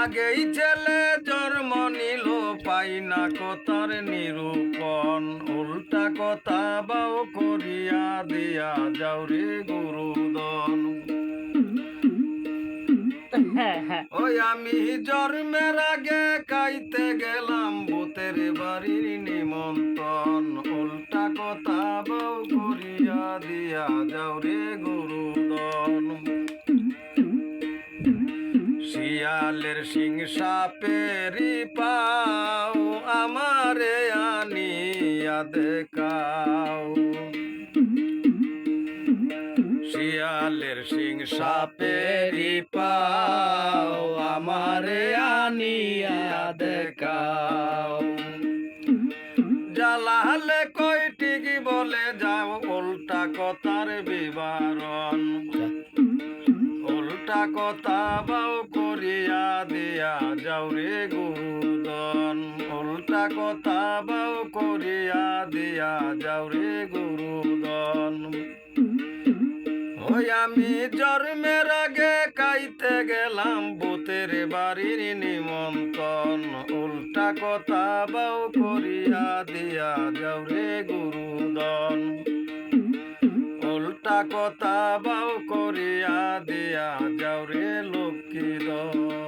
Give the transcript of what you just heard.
আগেই ছেলে জন্ম নিল পাই না কথার নিরূপণ উল্টা কথা বাও করিয়া দিয়া যাও রে গুরুদন ওই আমি জন্মের আগে খাইতে গেলাম ভূতের বাড়ির নিমন্ত্রণ উল্টা কথা বাও করিয়া দিয়া যাও রে গুরুদন শিয়ালের সিং সাপেরি পাও আমারে আনিয়া দেখাও শিয়ালের সিং সাপেরি পাও আমারে আনিয়া দেখাও জালালে কয়টি কি বলে যাও উল্টা কথার বিবরণ উল্টা কথা বাও করিয়া দিয়া যাও রে গুরুদন উল্টা কথা বাও করিয়া দিয়া যাও রে গুরুদন ওই আমি জন্মের আগে খাইতে গেলাম ভূতের বাড়ির নিমন্ত্রণ উল্টা কথা বাও করিয়া দিয়া যাও রে গুরুদন উল্টা কথা বাও করিয়া দিয়া যাও রে লক্ষ্মীদন